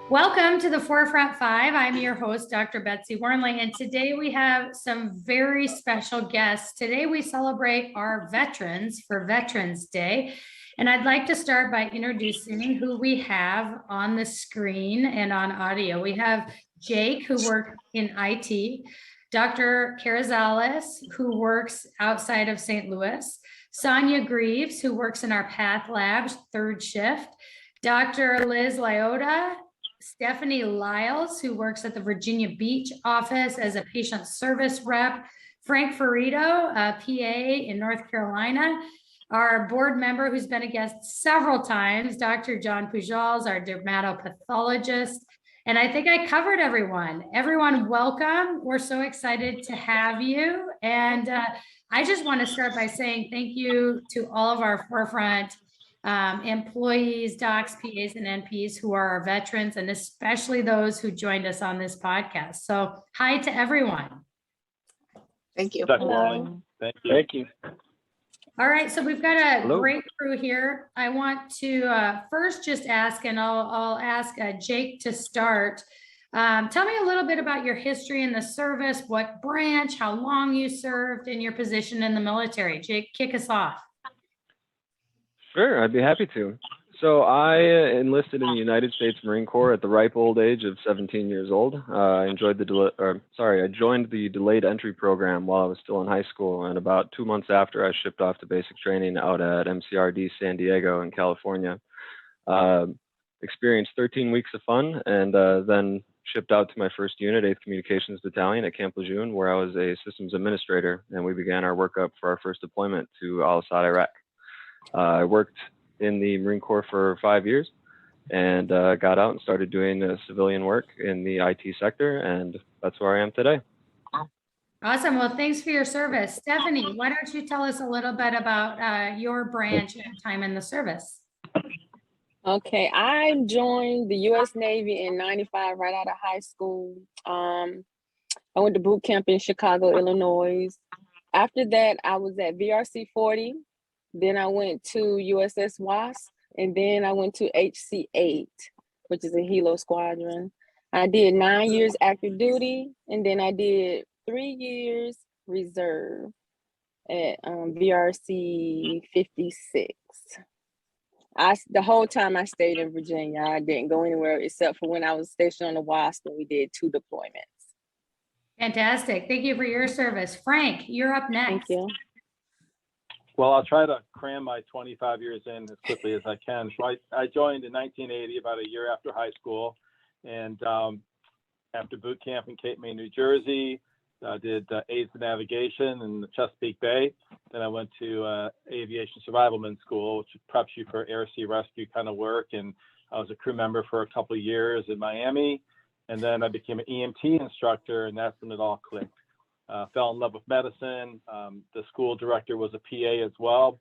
Welcome to the Forefront 5. I'm your host, Dr. Betsy Wernli, and today we have some very special guests. Today we celebrate our veterans for Veterans Day, and I'd like to start by introducing who we have on the screen and on audio. We have Jake, who works in IT, Dr. Carrizales, who works outside of St. Louis, Sonia Greaves, who works in our Path Labs third shift, Dr. Liotta, Stephanie Lyles, who works at the Virginia Beach office as a patient service rep, Frank Ferritto, a PA in North Carolina, our board member who's been a guest several times, Dr. John Pujals, our dermatopathologist. And I think I covered everyone. Everyone, welcome. We're so excited to have you. And I just want to start by saying thank you to all of our Forefront employees, docs, PAs, and NPs who are our veterans, and especially those who joined us on this podcast. So hi to everyone. Thank you. Dr. Wernli. Thank you. Thank you. All right, so we've got a Hello. great crew here. I want to first just ask, and I'll ask Jake to start. Tell me a little bit about your history in the service, what branch, how long you served, and your position in the military. Jake, kick us off. Sure, I'd be happy to. So I enlisted in the United States Marine Corps at the ripe old age of 17 years old. I joined the delayed entry program while I was still in high school, and about 2 months after, I shipped off to basic training out at MCRD San Diego in California. Experienced 13 weeks of fun, and then shipped out to my first unit, 8th Communications Battalion at Camp Lejeune, where I was a systems administrator, and we began our workup for our first deployment to Al-Assad, Iraq. I worked in the Marine Corps for 5 years and got out and started doing civilian work in the IT sector, and that's where I am today. Awesome. Well, thanks for your service. Stephanie, why don't you tell us a little bit about your branch and time in the service? Okay, I joined the U.S. Navy in '95, right out of high school. I went to boot camp in Chicago, Illinois. After that, I was at VRC 40. Then I went to USS Wasp, and then I went to HC-8, which is a Hilo squadron. I did 9 years active duty, and then I did 3 years reserve at VRC 56. The whole time I stayed in Virginia. I didn't go anywhere except for when I was stationed on the Wasp, and we did 2 deployments. Fantastic. Thank you for your service. Frank, you're up next. Thank you. Well, I'll try to cram my 25 years in as quickly as I can. So I joined in 1980, about a year after high school, and after boot camp in Cape May, New Jersey, I did aids to navigation in the Chesapeake Bay. Then I went to aviation survivalman school, which preps you for air sea rescue kind of work. And I was a crew member for a couple of years in Miami. And then I became an EMT instructor, and that's when it all clicked. Fell in love with medicine. The school director was a PA as well.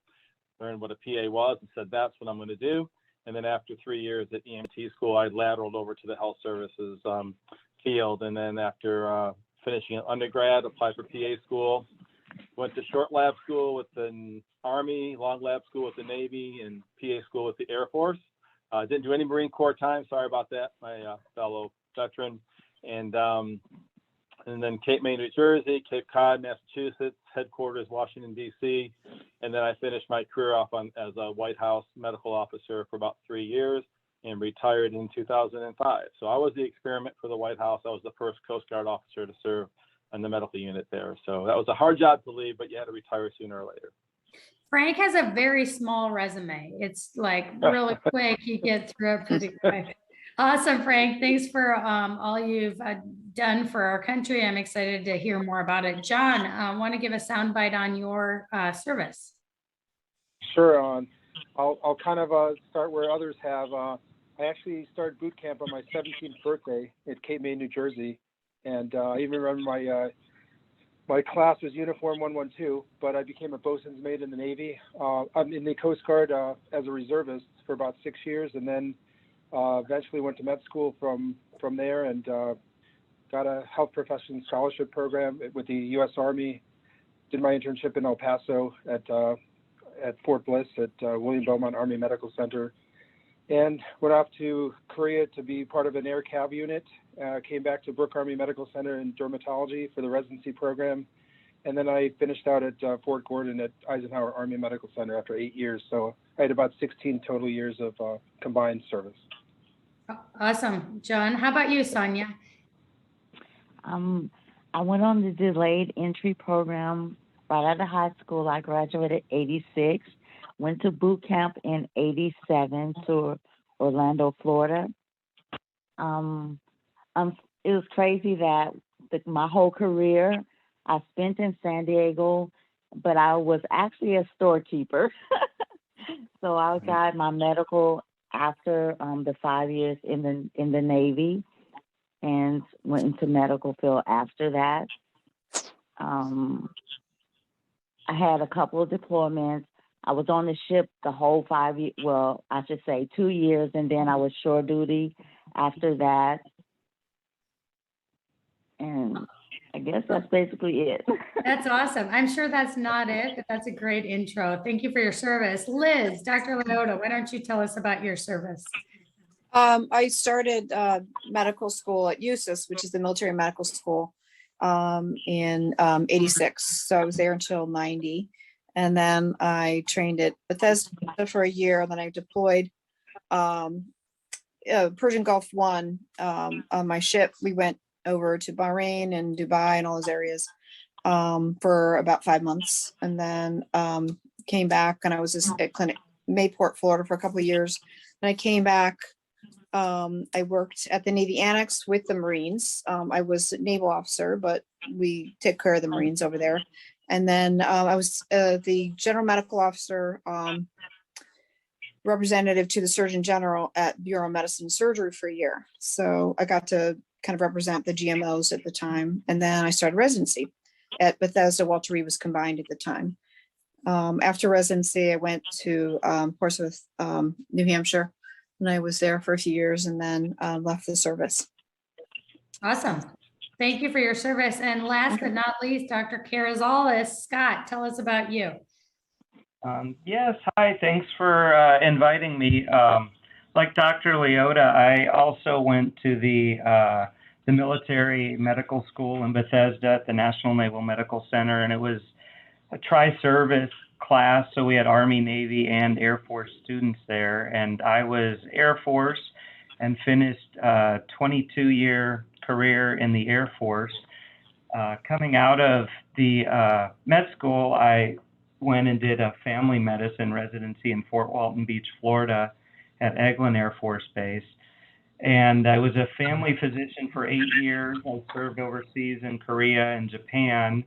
Learned what a PA was and said, that's what I'm going to do. And then after 3 years at EMT school, I lateraled over to the health services field. And then after finishing undergrad, applied for PA school. Went to short lab school with the Army, long lab school with the Navy, and PA school with the Air Force. Didn't do any Marine Corps time. Sorry about that, my fellow veteran. And then Cape May, New Jersey, Cape Cod, Massachusetts, headquarters, Washington, D.C. And then I finished my career off as a White House medical officer for about 3 years and retired in 2005. So I was the experiment for the White House. I was the first Coast Guard officer to serve on the medical unit there. So that was a hard job to leave, but you had to retire sooner or later. Frank has a very small resume. It's like really quick. You get through it pretty quick. Awesome, Frank. Thanks for all you've done for our country. I'm excited to hear more about it. John, want to give a soundbite on your service? Sure. I'll kind of start where others have. I actually started boot camp on my 17th birthday at Cape May, New Jersey, and I even remember my class was Uniform 112, but I became a bosun's mate in the Navy. I'm in the Coast Guard as a reservist for about 6 years, and then eventually went to med school from there, and got a health professions scholarship program with the U.S. Army. Did my internship in El Paso at Fort Bliss at William Beaumont Army Medical Center. and went off to Korea to be part of an air cav unit. Came back to Brooke Army Medical Center in dermatology for the residency program. And then I finished out at Fort Gordon at Eisenhower Army Medical Center after 8 years. So I had about 16 total years of combined service. Awesome. John, how about you, Sonia? I went on the delayed entry program right out of high school. I graduated 86, went to boot camp in 87 to Orlando, Florida. It was crazy that my whole career I spent in San Diego, but I was actually a storekeeper. So I got my medical after the 5 years in the Navy, and went into medical field after that. I had a couple of deployments. I was on the ship the whole 5 years, well, I should say 2 years, and then I was shore duty after that. And I guess that's basically it. That's awesome. I'm sure that's not it, but that's a great intro. Thank you for your service. Liz, Dr. Liotta, why don't you tell us about your service? I started medical school at USIS, which is the military medical school, in 86. So I was there until 90. And then I trained at Bethesda for a year. And then I deployed Persian Gulf 1 on my ship. We went over to Bahrain and Dubai and all those areas for about 5 months. And then came back, and I was at Clinic Mayport, Florida for a couple of years. And I came back. I worked at the Navy Annex with the Marines. I was a naval officer, but we take care of the Marines over there. And then I was the general medical officer, representative to the Surgeon General at Bureau of Medicine and Surgery for a year. So I got to kind of represent the GMOs at the time. And then I started residency at Bethesda. Walter Reed was combined at the time. After residency, I went to Portsmouth, New Hampshire. And I was there for a few years, and then left the service. Awesome. Thank you for your service. And last but not least, Dr. Carrizales. Scott, tell us about you. Yes, hi, thanks for inviting me. Like Dr. Liotta, I also went to the military medical school in Bethesda at the National Naval Medical Center, and it was a tri-service class, so we had Army, Navy, and Air Force students there, and I was Air Force and finished a 22-year career in the Air Force. Coming out of the med school, I went and did a family medicine residency in Fort Walton Beach, Florida at Eglin Air Force Base. And I was a family physician for 8 years. I served overseas in Korea and Japan.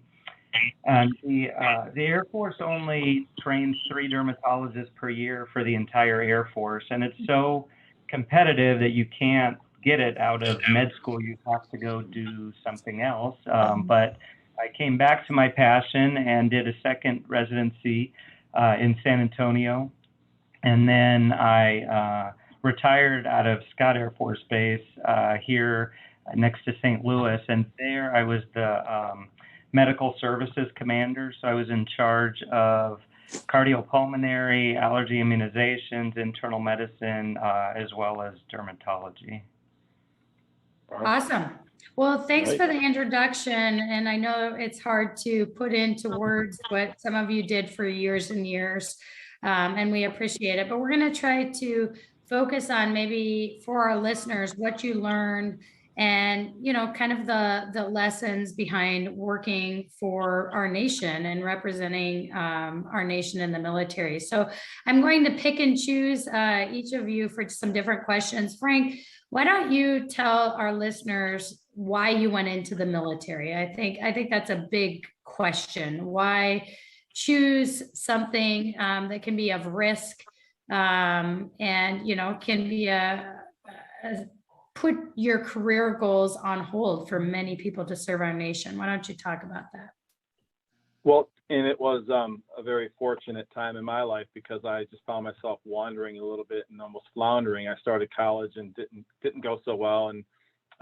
And the Air Force only trains 3 dermatologists per year for the entire Air Force. And it's so competitive that you can't get it out of med school. You have to go do something else. But I came back to my passion and did a second residency in San Antonio. And then I retired out of Scott Air Force Base here next to St. Louis. And there I was the medical services commander. So I was in charge of cardiopulmonary, allergy immunizations, internal medicine, as well as dermatology. Awesome. Well, thanks for the introduction. And I know it's hard to put into words what some of you did for years and years, and we appreciate it. But we're going to try to focus on maybe for our listeners what you learned and, you know, kind of the lessons behind working for our nation and representing our nation in the military. So I'm going to pick and choose each of you for some different questions. Frank, why don't you tell our listeners why you went into the military? I think that's a big question. Why choose something that can be of risk and, you know, can be put your career goals on hold for many people to serve our nation? Why don't you talk about that? Well, and it was a very fortunate time in my life because I just found myself wandering a little bit and almost floundering. I started college and didn't go so well, and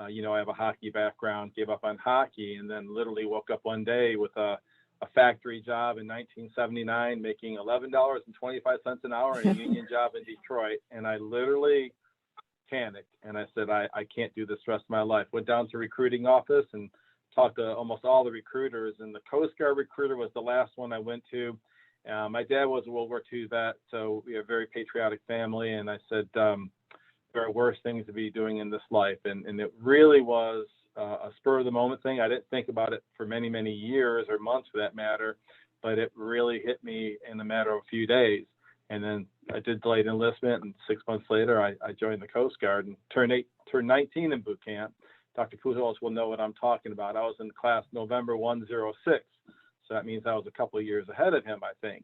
you know, I have a hockey background, gave up on hockey, and then literally woke up one day with a a factory job in 1979, making $11.25 an hour and a union job in Detroit. And I literally panicked and I said, I can't do this the rest of my life. Went down to recruiting office and talked to almost all the recruiters, and the Coast Guard recruiter was the last one I went to. My dad was a World War II vet, so we have a very patriotic family. And I said, there are worse things to be doing in this life. And it really was a spur of the moment thing. I didn't think about it for many, many years or months for that matter, but it really hit me in a matter of a few days. And then I did delayed enlistment, and 6 months later, I joined the Coast Guard and turned 19 in boot camp. Dr. Pujals will know what I'm talking about. I was in class November 106. So that means I was a couple of years ahead of him, I think,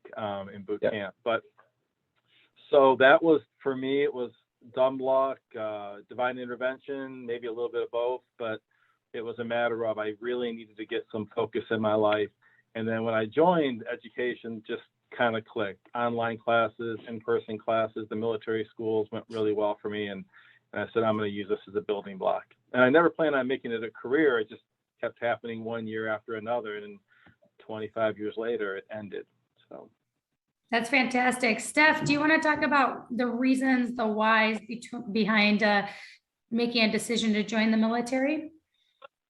in boot camp. But so that was, for me, it was dumb luck, divine intervention, maybe a little bit of both, but it was a matter of I really needed to get some focus in my life. And then when I joined education, just kind of clicked. Online classes, in-person classes, the military schools went really well for me. And I said, I'm going to use this as a building block. And I never planned on making it a career. It just kept happening one year after another. And 25 years later, it ended. So That's fantastic. Steph, do you want to talk about the reasons, the whys behind making a decision to join the military?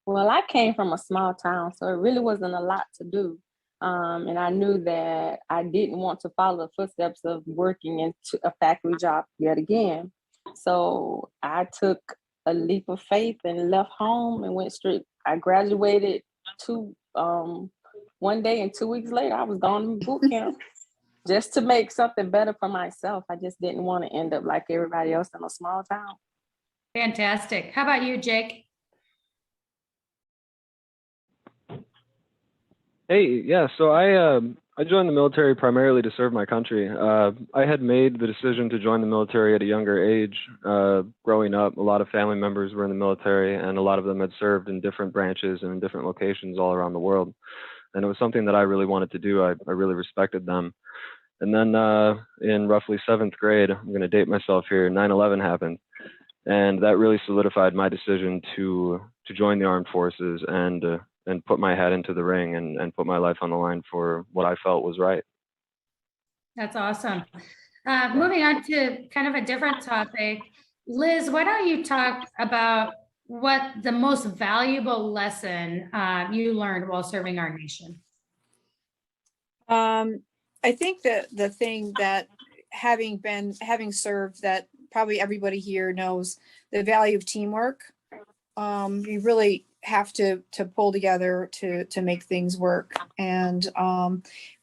Well, I came from a small town, so it really wasn't a lot to do. And I knew that I didn't want to follow the footsteps of working into a factory job yet again. So I took a leap of faith and left home and went straight. I graduated one day, and 2 weeks later, I was gone to boot camp just to make something better for myself. I just didn't want to end up like everybody else in a small town. Fantastic. How about you, Jake? Hey, yeah, so I joined the military primarily to serve my country. I had made the decision to join the military at a younger age. Growing up, a lot of family members were in the military, and a lot of them had served in different branches and in different locations all around the world. And it was something that I really wanted to do. I really respected them. And then in roughly 7th grade, I'm going to date myself here, 9/11 happened. And that really solidified my decision to join the armed forces and put my head into the ring and put my life on the line for what I felt was right. That's awesome. Moving on to kind of a different topic. Liz, why don't you talk about what the most valuable lesson you learned while serving our nation? I think that the thing that having served, that probably everybody here knows the value of teamwork. You really have to pull together to make things work. And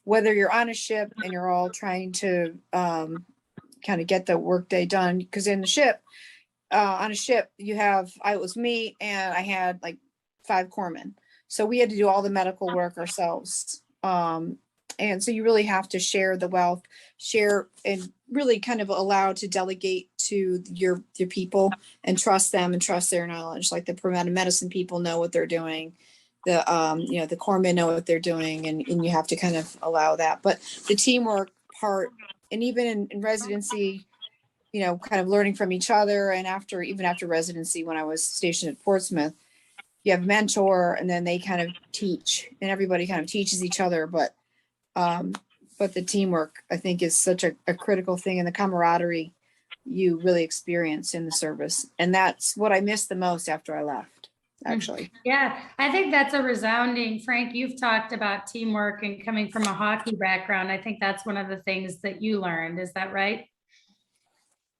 whether you're on a ship and you're all trying to kind of get the workday done, because in the ship, on a ship, it was me and I had like 5 corpsmen. So we had to do all the medical work ourselves. And so you really have to share the wealth, and really kind of allow to delegate to your people and trust them and trust their knowledge. Like the preventive medicine people know what they're doing. The corpsmen know what they're doing, and you have to kind of allow that. But the teamwork part, and even in residency, kind of learning from each other. And even after residency, when I was stationed at Portsmouth, you have a mentor, and then they kind of teach, and everybody kind of teaches each other. But the teamwork, I think, is such a critical thing, and the camaraderie you really experience in the service. And that's what I missed the most after I left, actually. Yeah, I think that's a resounding. Frank, you've talked about teamwork and coming from a hockey background. I think that's one of the things that you learned. Is that right?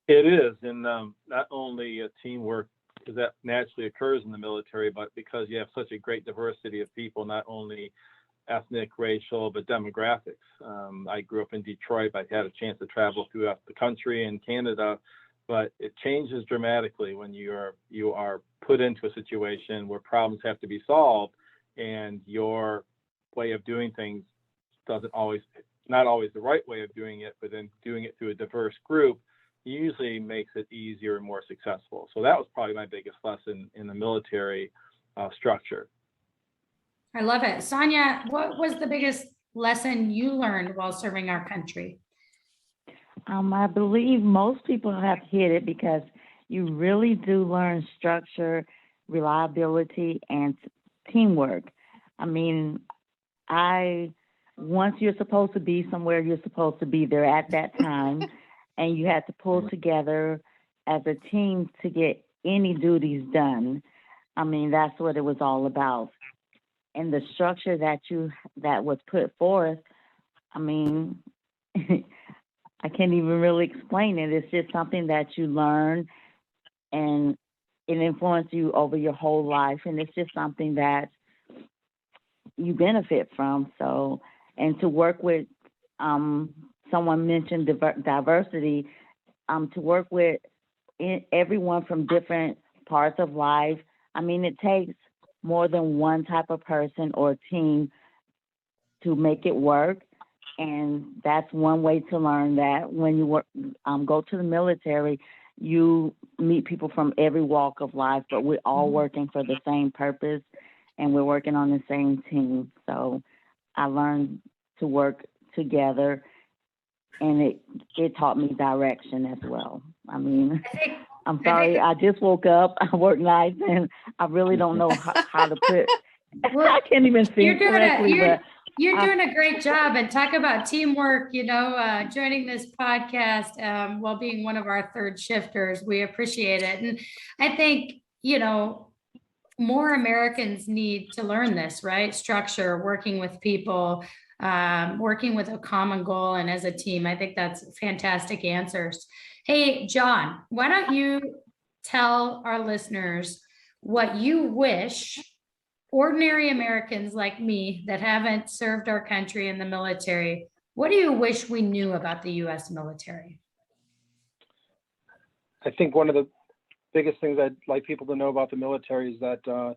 it is. And not only teamwork, because that naturally occurs in the military, but because you have such a great diversity of people, not only ethnic, racial, but demographics. I grew up in Detroit. I had a chance to travel throughout the country and Canada, but it changes dramatically when you are put into a situation where problems have to be solved, and your way of doing things not always the right way of doing it, but then doing it through a diverse group usually makes it easier and more successful. So that was probably my biggest lesson in the military structure. I love it. Sonia, what was the biggest lesson you learned while serving our country? I believe most people have hit it, because you really do learn structure, reliability, and teamwork. I mean, once you're supposed to be somewhere, you're supposed to be there at that time, and you had to pull together as a team to get any duties done. I mean, that's what it was all about. And the structure that was put forth, I mean, I can't even really explain it. It's just something that you learn, and it influences you over your whole life, and it's just something that you benefit from. So, and to work with, someone mentioned diversity, to work with everyone from different parts of life. I mean, it takes more than one type of person or team to make it work. And that's one way to learn that. When you work, go to the military, you meet people from every walk of life, but we're all working for the same purpose, and we're working on the same team. So I learned to work together, and it taught me direction as well. I mean, I'm sorry, I just woke up, I work nights, and I really don't know how to put, I can't even think correctly, but you're doing a great job. And talk about teamwork, joining this podcast while being one of our third shifters. We appreciate it. And I think, more Americans need to learn this, right? Structure, working with people, working with a common goal and as a team. I think that's fantastic answers. Hey, John, why don't you tell our listeners what you wish ordinary Americans like me that haven't served our country in the military, what do you wish we knew about the U.S. military? I think one of the biggest things I'd like people to know about the military is that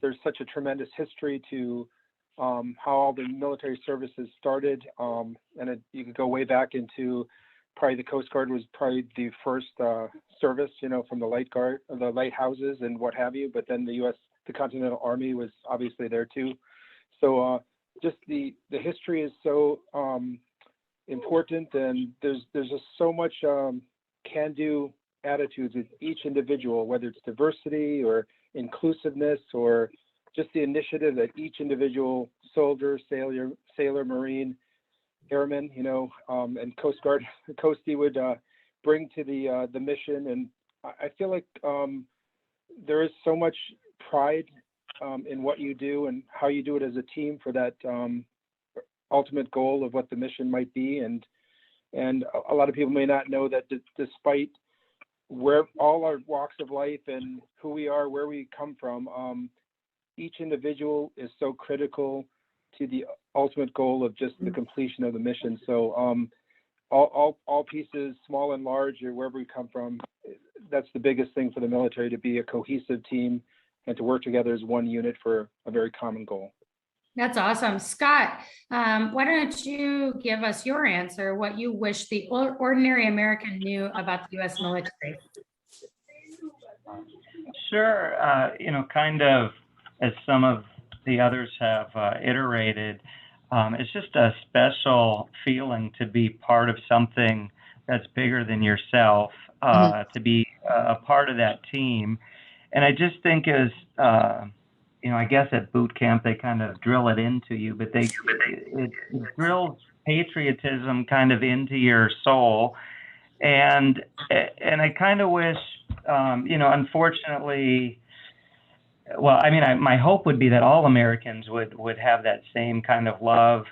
there's such a tremendous history to how all the military services started. You could go way back into probably the Coast Guard was probably the first service, from the Light Guard, the lighthouses and what have you. But then the Continental Army was obviously there too. So just the history is so important, and there's just so much can-do attitudes with each individual, whether it's diversity or inclusiveness or just the initiative that each individual soldier, sailor, Marine, airman, and Coast Guard, Coastie would bring to the mission. And I feel like there is so much pride in what you do and how you do it as a team for that ultimate goal of what the mission might be. And a lot of people may not know that despite where all our walks of life and who we are, where we come from, each individual is so critical to the ultimate goal of just the completion of the mission. So all pieces, small and large, or wherever we come from, that's the biggest thing for the military, to be a cohesive team and to work together as one unit for a very common goal. That's awesome. Scott, why don't you give us your answer, what you wish the ordinary American knew about the U.S. military? Sure. Kind of as some of the others have iterated, it's just a special feeling to be part of something that's bigger than yourself, to be a part of that team. And I just think as, I guess at boot camp, they kind of drill it into you, but it drills patriotism kind of into your soul. And I kind of wish, unfortunately, well, I mean, my hope would be that all Americans would have that same kind of love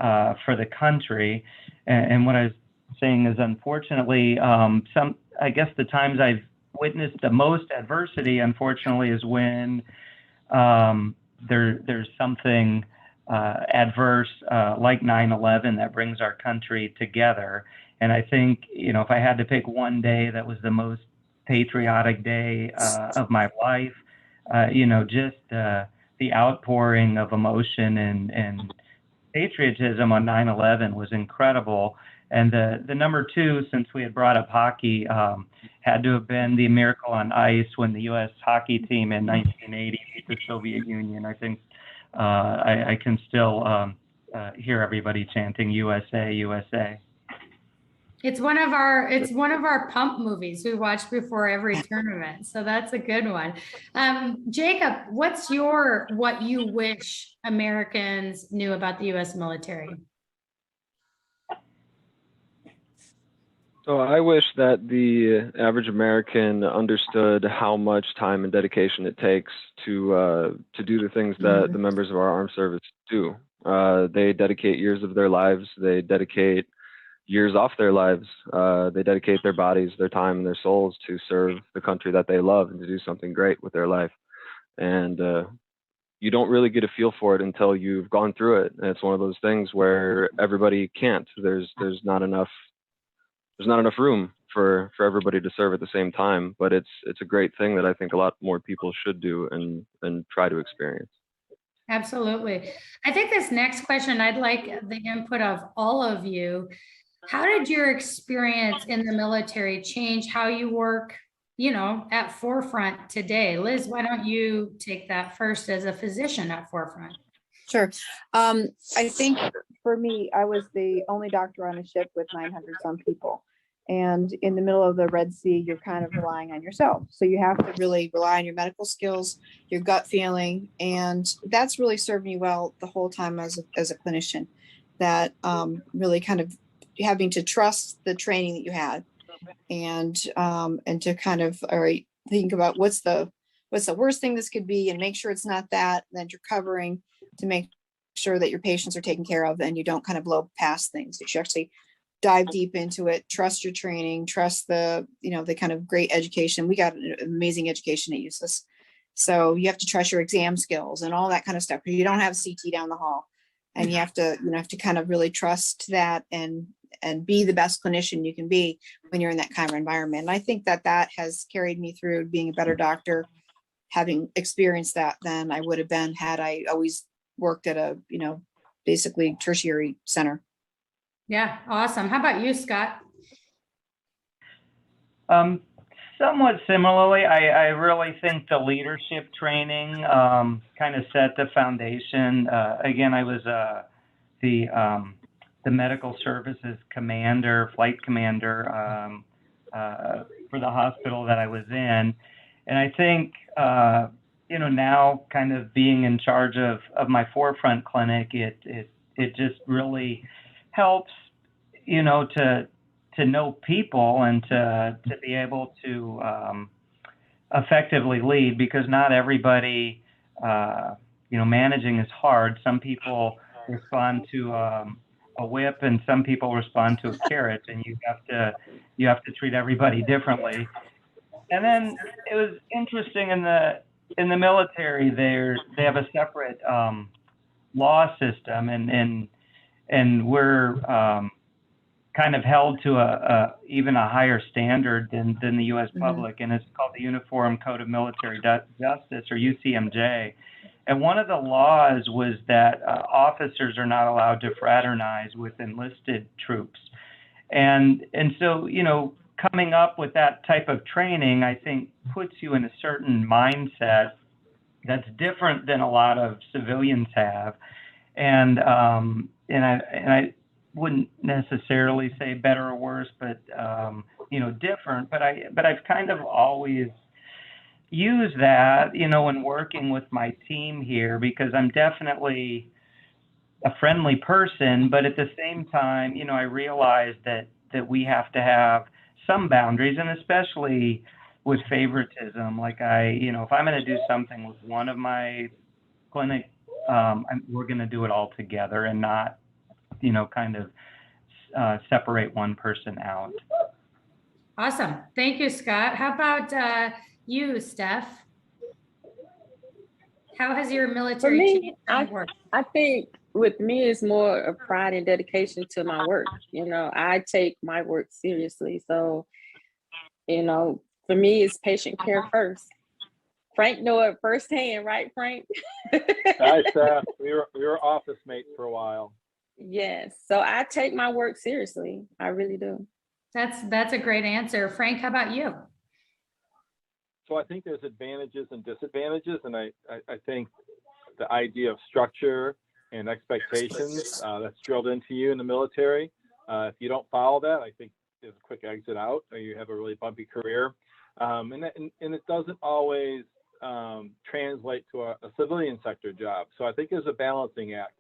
for the country. And what I was saying is, unfortunately, I guess the times I've witnessed the most adversity, unfortunately, is when there's something adverse like 9/11 that brings our country together. And I think, if I had to pick one day that was the most patriotic day of my life, just the outpouring of emotion and patriotism on 9/11 was incredible. And the number two, since we had brought up hockey, had to have been the Miracle on Ice when the U.S. hockey team in 1980 beat the Soviet Union. I think I can still hear everybody chanting USA, USA. It's one of our pump movies we watch before every tournament. So that's a good one. Jacob, what you wish Americans knew about the US military? So I wish that the average American understood how much time and dedication it takes to do the things that the members of our armed service do. They dedicate years of their lives. They dedicate years off their lives. They dedicate their bodies, their time, and their souls to serve the country that they love and to do something great with their life. And you don't really get a feel for it until you've gone through it. And it's one of those things where everybody can't. There's not enough room for everybody to serve at the same time. But it's a great thing that I think a lot more people should do and try to experience. Absolutely. I think this next question, I'd like the input of all of you. How did your experience in the military change how you work, at Forefront today? Liz, why don't you take that first as a physician at Forefront? Sure. I think for me, I was the only doctor on a ship with 900 some people. And in the middle of the Red Sea, you're kind of relying on yourself. So you have to really rely on your medical skills, your gut feeling. And that's really served me well the whole time as a clinician, that really kind of having to trust the training that you had and to kind of, all right, think about what's the worst thing this could be and make sure it's not that, then you're covering to make sure that your patients are taken care of and you don't kind of blow past things. You should actually dive deep into it, trust your training, trust the kind of great education. We got an amazing education at USIS. So you have to trust your exam skills and all that kind of stuff. You don't have CT down the hall, and you have to kind of really trust that and be the best clinician you can be when you're in that kind of environment. And I think that has carried me through being a better doctor, having experienced that than I would have been had I always worked at a, basically tertiary center. Yeah, awesome. How about you, Scott? Somewhat similarly, I really think the leadership training kind of set the foundation. Again, I was the medical services commander, flight commander for the hospital that I was in. And I think, now kind of being in charge of my Forefront clinic, it just really helps, to know people and to be able to effectively lead, because not everybody, managing is hard. Some people respond to a whip and some people respond to a carrot, and you have to treat everybody differently. And then it was interesting in the military, they have a separate law system, and we're kind of held to even a higher standard than the U.S. public, and it's called the Uniform Code of Military Justice, or UCMJ. And one of the laws was that officers are not allowed to fraternize with enlisted troops, and so coming up with that type of training, I think, puts you in a certain mindset that's different than a lot of civilians have, and I wouldn't necessarily say better or worse, but different. But I've kind of always used that, when working with my team here, because I'm definitely a friendly person, but at the same time, I realize that we have to have some boundaries, and especially with favoritism. Like if I'm going to do something with one of my clinic, we're going to do it all together and not kind of separate one person out. Awesome. Thank you, Scott. How about you, Steph? How has your military changed work? I think with me, it's more of pride and dedication to my work. I take my work seriously. So, for me, it's patient care first. Frank know it firsthand, right, Frank? Hi, Steph. We were office mates for a while. Yes. So I take my work seriously. I really do. That's a great answer. Frank, how about you? So I think there's advantages and disadvantages, and I think the idea of structure and expectations that's drilled into you in the military, if you don't follow that, I think is a quick exit out, or you have a really bumpy career. And it doesn't always translate to a civilian sector job. So I think there's a balancing act.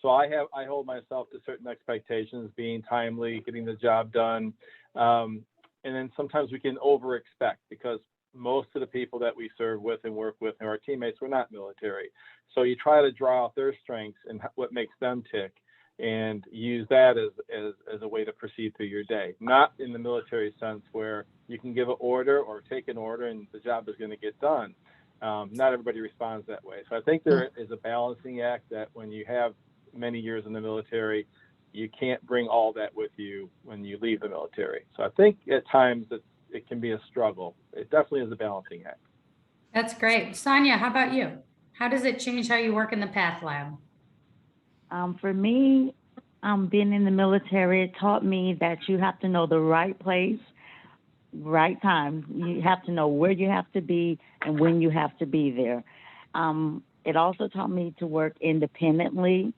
So I hold myself to certain expectations, being timely, getting the job done. And then sometimes we can over expect, because most of the people that we serve with and work with and our teammates were not military. So you try to draw out their strengths and what makes them tick, and use that as a way to proceed through your day. Not in the military sense where you can give an order or take an order and the job is going to get done. Not everybody responds that way. So I think there is a balancing act that when you have many years in the military, you can't bring all that with you when you leave the military. So I think at times it can be a struggle. It definitely is a balancing act. That's great. Sonia, how about you? How does it change how you work in the PATH lab? For me, being in the military, it taught me that you have to know the right place, right time. You have to know where you have to be and when you have to be there. It also taught me to work independently.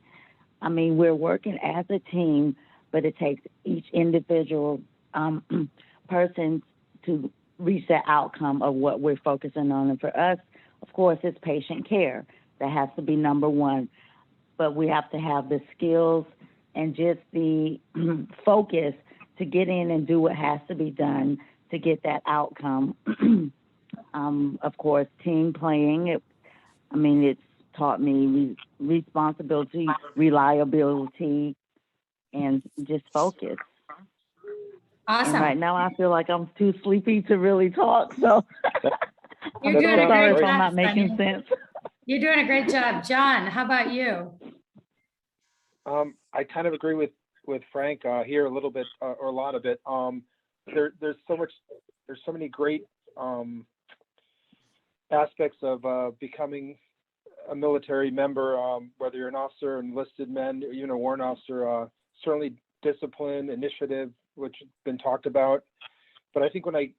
I mean, we're working as a team, but it takes each individual person to reach the outcome of what we're focusing on. And for us, of course, it's patient care. That has to be number one. But we have to have the skills and just the focus to get in and do what has to be done to get that outcome. Of course, team playing. It's taught me responsibility, reliability, and just focus. Awesome. And right now I feel like I'm too sleepy to really talk, so You're I'm doing so a sorry great if I'm job, not making Sonia. sense. You're doing a great job. John, how about you? I kind of agree with Frank here a little bit, or a lot of it. There's so many great aspects of becoming a military member, whether you're an officer, enlisted men, even a warrant officer. Certainly discipline, initiative, which has been talked about. But I think when I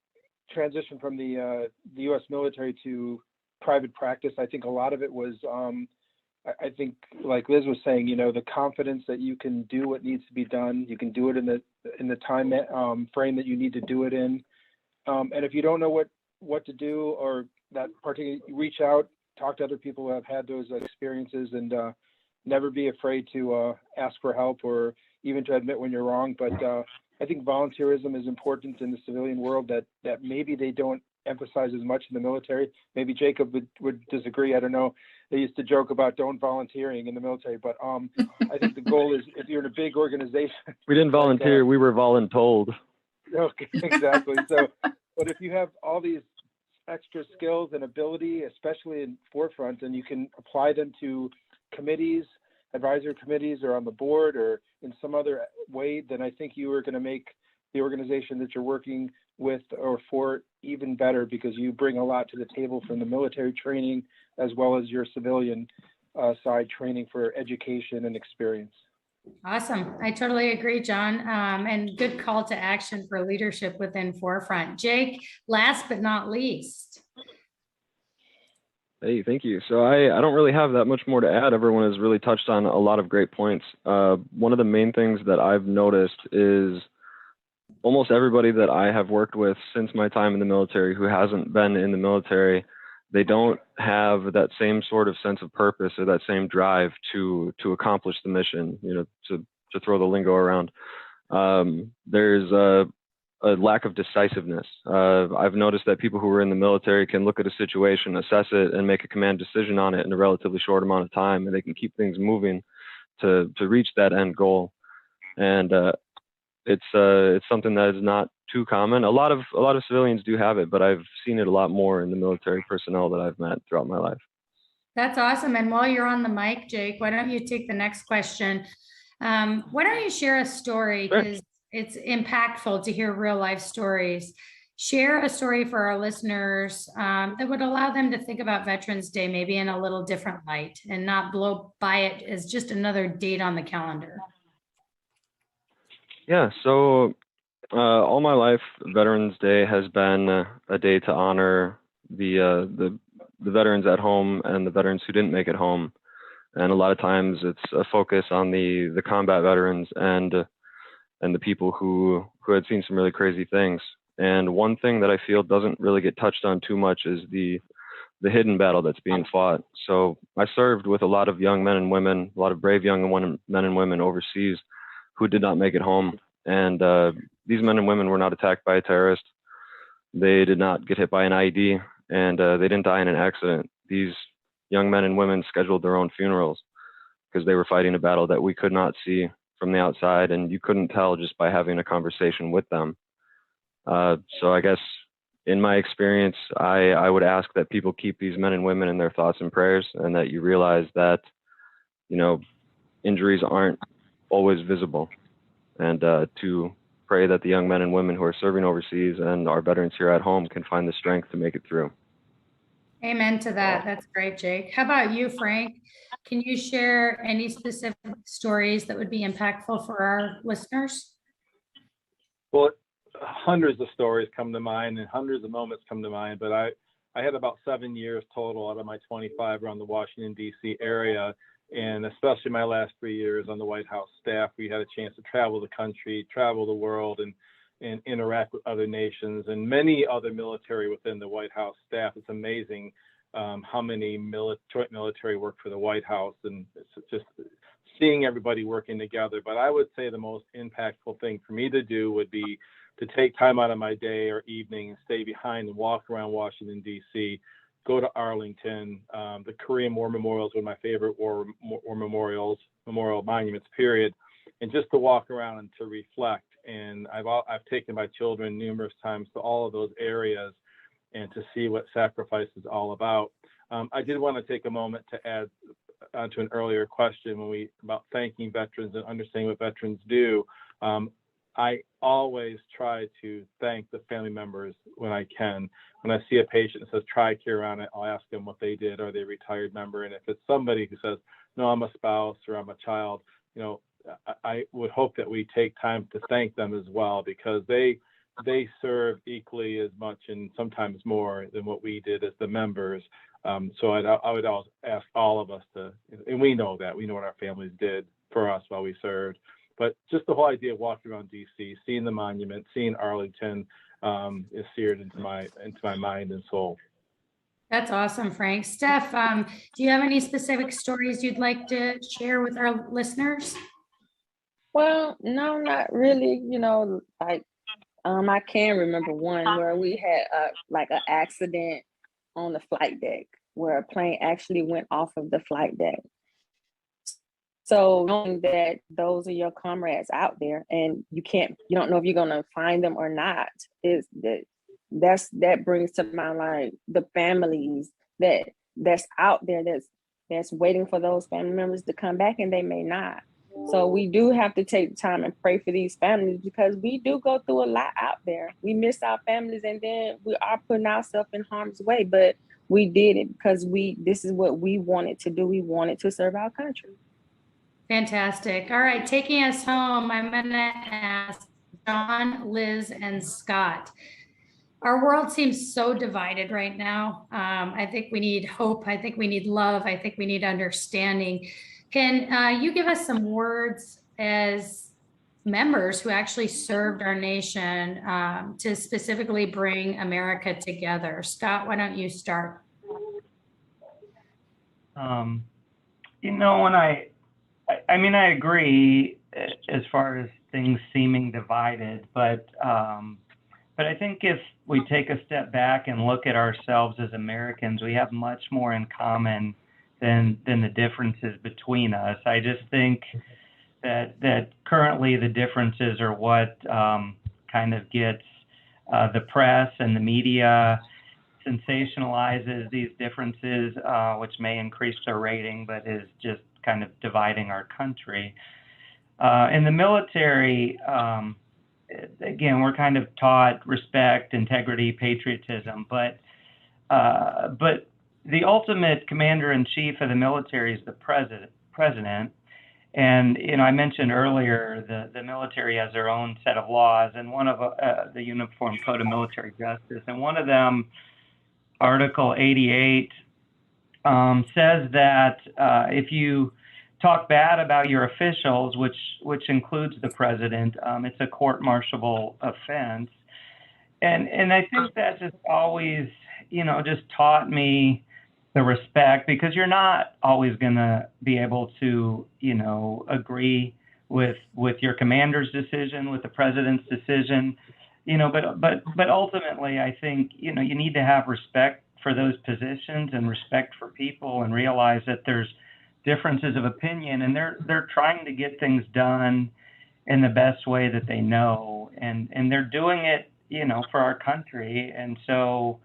transitioned from the U.S. military to private practice, I think a lot of it was, I think, like Liz was saying, the confidence that you can do what needs to be done. You can do it in the time frame that you need to do it in. And if you don't know what to do, or that particularly, reach out, talk to other people who have had those experiences, and never be afraid to ask for help or even to admit when you're wrong. But I think volunteerism is important in the civilian world that maybe they don't emphasize as much in the military. Maybe Jacob would disagree. I don't know. They used to joke about don't volunteering in the military, but I think the goal is, if you're in a big organization. We didn't volunteer. We were voluntold. Okay, exactly. So, but if you have all these extra skills and ability, especially in forefront, and you can apply them to committees, advisory committees, or on the board, or in some other way, then I think you are going to make the organization that you're working with or for even better, because you bring a lot to the table from the military training as well as your civilian side training for education and experience. Awesome. I totally agree, John. And good call to action for leadership within Forefront. Jake, last but not least. Hey, thank you. So I don't really have that much more to add. Everyone has really touched on a lot of great points. One of the main things that I've noticed is almost everybody that I have worked with since my time in the military who hasn't been in the military, they don't have that same sort of sense of purpose or that same drive to accomplish the mission, to throw the lingo around. There's a lack of decisiveness. I've noticed that people who are in the military can look at a situation, assess it, and make a command decision on it in a relatively short amount of time, and they can keep things moving to reach that end goal. And it's something that is not too common. A lot of civilians do have it, but I've seen it a lot more in the military personnel that I've met throughout my life. That's awesome. And while you're on the mic, Jake, why don't you take the next question? Why don't you share a story, because it's impactful to hear real life stories. Share a story for our listeners that would allow them to think about Veterans Day maybe in a little different light and not blow by it as just another date on the calendar. Yeah, so all my life, Veterans Day has been a day to honor the veterans at home and the veterans who didn't make it home. And a lot of times it's a focus on the combat veterans. And and the people who had seen some really crazy things. And one thing that I feel doesn't really get touched on too much is the hidden battle that's being fought. So I served with a lot of young men and women, a lot of brave young men and women overseas who did not make it home. And these men and women were not attacked by a terrorist. They did not get hit by an IED, and they didn't die in an accident. These young men and women scheduled their own funerals because they were fighting a battle that we could not see from the outside, and you couldn't tell just by having a conversation with them. So I guess in my experience, I would ask that people keep these men and women in their thoughts and prayers, and that you realize that, you know, injuries aren't always visible, and to pray that the young men and women who are serving overseas and our veterans here at home can find the strength to make it through. Amen to that. That's great, Jake. How about you, Frank? Can you share any specific stories that would be impactful for our listeners? Well, hundreds of stories come to mind and hundreds of moments come to mind, but I had about 7 years total out of my 25 around the Washington, D.C. area. And especially my last 3 years on the White House staff, we had a chance to travel the country, travel the world, and interact with other nations and many other military within the White House staff. It's amazing how many joint military work for the White House, and it's just seeing everybody working together. But I would say the most impactful thing for me to do would be to take time out of my day or evening and stay behind and walk around Washington, D.C., go to Arlington. The Korean War Memorial is one of my favorite war memorial monuments, period. And just to walk around and to reflect. And I've taken my children numerous times to all of those areas and to see what sacrifice is all about. I did want to take a moment to add onto an earlier question about thanking veterans and understanding what veterans do. I always try to thank the family members when I can. When I see a patient that says TRICARE on it, I'll ask them what they did. Are they a retired member? And if it's somebody who says, no, I'm a spouse or I'm a child, you know, I would hope that we take time to thank them as well, because they serve equally as much and sometimes more than what we did as the members. So I would always ask all of us to, and we know what our families did for us while we served. But just the whole idea of walking around DC, seeing the monument, seeing Arlington is seared into my mind and soul. That's awesome, Frank. Steph, do you have any specific stories you'd like to share with our listeners? Well, no, not really. You know, like I can remember one where we had an accident on the flight deck where a plane actually went off of the flight deck. So knowing that those are your comrades out there and you don't know if you're gonna find them or not, that brings to mind like the families that's out there that's waiting for those family members to come back, and they may not. So we do have to take time and pray for these families, because we do go through a lot out there. We miss our families, and then we are putting ourselves in harm's way, but we did it because this is what we wanted to do. We wanted to serve our country. Fantastic. All right, taking us home, I'm going to ask John, Liz, and Scott. Our world seems so divided right now. I think we need hope. I think we need love. I think we need understanding. Can you give us some words as members who actually served our nation to specifically bring America together? Scott, why don't you start? You know, when I mean, I agree as far as things seeming divided, but I think if we take a step back and look at ourselves as Americans, we have much more in common than the differences between us. I just think that currently the differences are what kind of gets the press and the media sensationalizes these differences, which may increase their rating, but is just kind of dividing our country. In the military, again, we're kind of taught respect, integrity, patriotism, but the ultimate commander-in-chief of the military is the president. And, you know, I mentioned earlier the military has their own set of laws, and one of the Uniform Code of Military Justice, and one of them, Article 88, says that if you talk bad about your officials, which includes the president. It's a court-martialable offense. And I think that just always, just taught me the respect, because you're not always going to be able to, agree with your commander's decision, with the president's decision, but ultimately I think, you need to have respect for those positions and respect for people, and realize that there's differences of opinion, and they're trying to get things done in the best way that they know, and they're doing it, for our country. And so,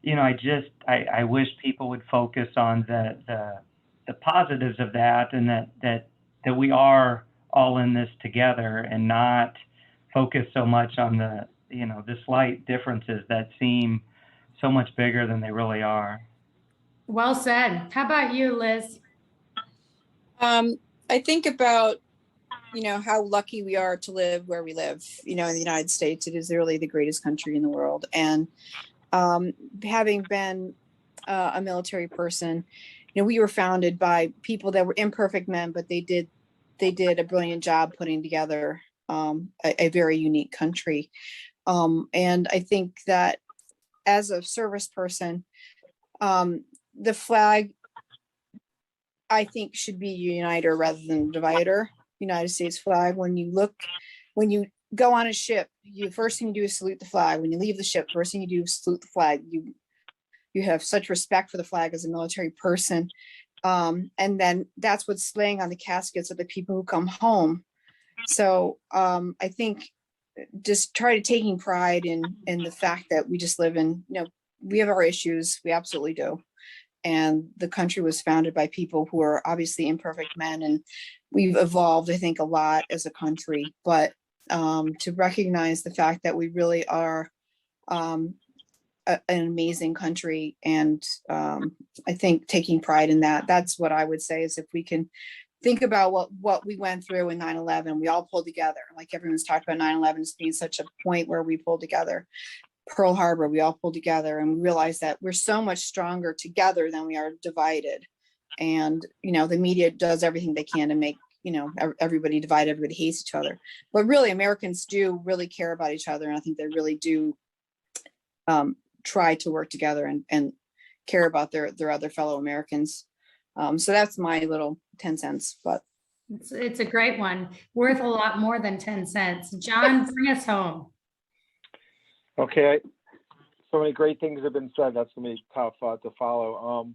I wish people would focus on the positives of that, and that we are all in this together, and not focus so much on the slight differences that seem so much bigger than they really are. Well said. How about you, Liz? I think about, how lucky we are to live where we live, in the United States. It is really the greatest country in the world. And having been a military person, we were founded by people that were imperfect men, but they did a brilliant job putting together a very unique country. And I think that as a service person, the flag, I think, should be a uniter rather than a divider. United States flag. When you go on a ship, the first thing you do is salute the flag. When you leave the ship, first thing you do is salute the flag. You have such respect for the flag as a military person. And then that's what's laying on the caskets of the people who come home. So I think just taking pride in the fact that we just live in, we have our issues. We absolutely do. And the country was founded by people who are obviously imperfect men, and we've evolved, I think, a lot as a country. But to recognize the fact that we really are an amazing country, and I think taking pride in that's what I would say, is if we can think about what we went through in 9/11, we all pulled together. Like everyone's talked about 9/11 as being such a point where we pulled together. Pearl Harbor, we all pulled together, and we realized that we're so much stronger together than we are divided. And, the media does everything they can to make, everybody divided, everybody hates each other. But really, Americans do really care about each other. And I think they really do try to work together and care about their other fellow Americans. So that's my little 10 cents, but. It's a great one. Worth a lot more than 10 cents. John, bring us home. Okay, so many great things have been said. That's gonna be tough to follow.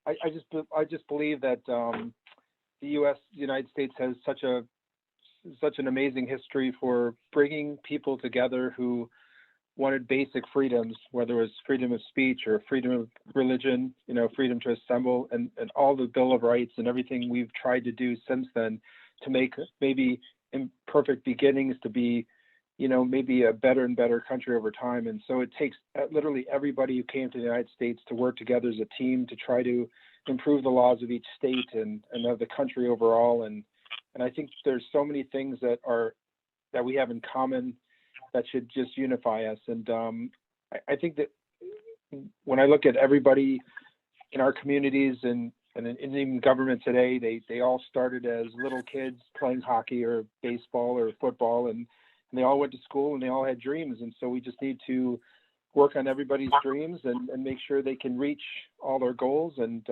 I just believe that the United States has such an amazing history for bringing people together who wanted basic freedoms, whether it was freedom of speech or freedom of religion, freedom to assemble, and all the Bill of Rights and everything we've tried to do since then to make maybe imperfect beginnings to be, maybe a better and better country over time. And so it takes literally everybody who came to the United States to work together as a team to try to improve the laws of each state and of the country overall. And I think there's so many things that we have in common that should just unify us. And I think that when I look at everybody in our communities and in government today, they all started as little kids playing hockey or baseball or football, and they all went to school and they all had dreams. And so we just need to work on everybody's dreams and make sure they can reach all their goals. And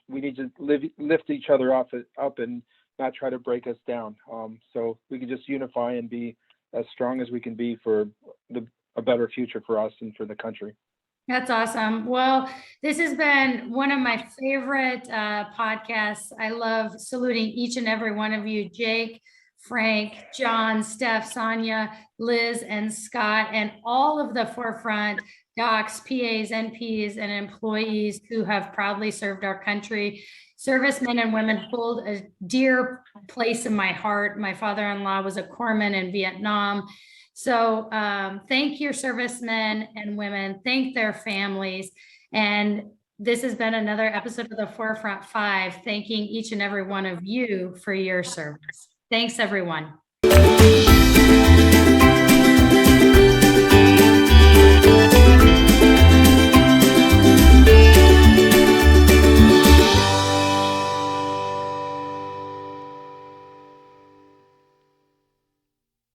we need to lift each other up and not try to break us down. So we can just unify and be as strong as we can be for a better future for us and for the country. That's awesome. Well, this has been one of my favorite podcasts. I love saluting each and every one of you, Jake, Frank, John, Steph, Sonia, Liz, and Scott, and all of the forefront docs, PAs, NPs, and employees who have proudly served our country. Servicemen and women hold a dear place in my heart. My father-in-law was a corpsman in Vietnam. So thank your servicemen and women, thank their families. And this has been another episode of the Forefront 5, thanking each and every one of you for your service. Thanks, everyone.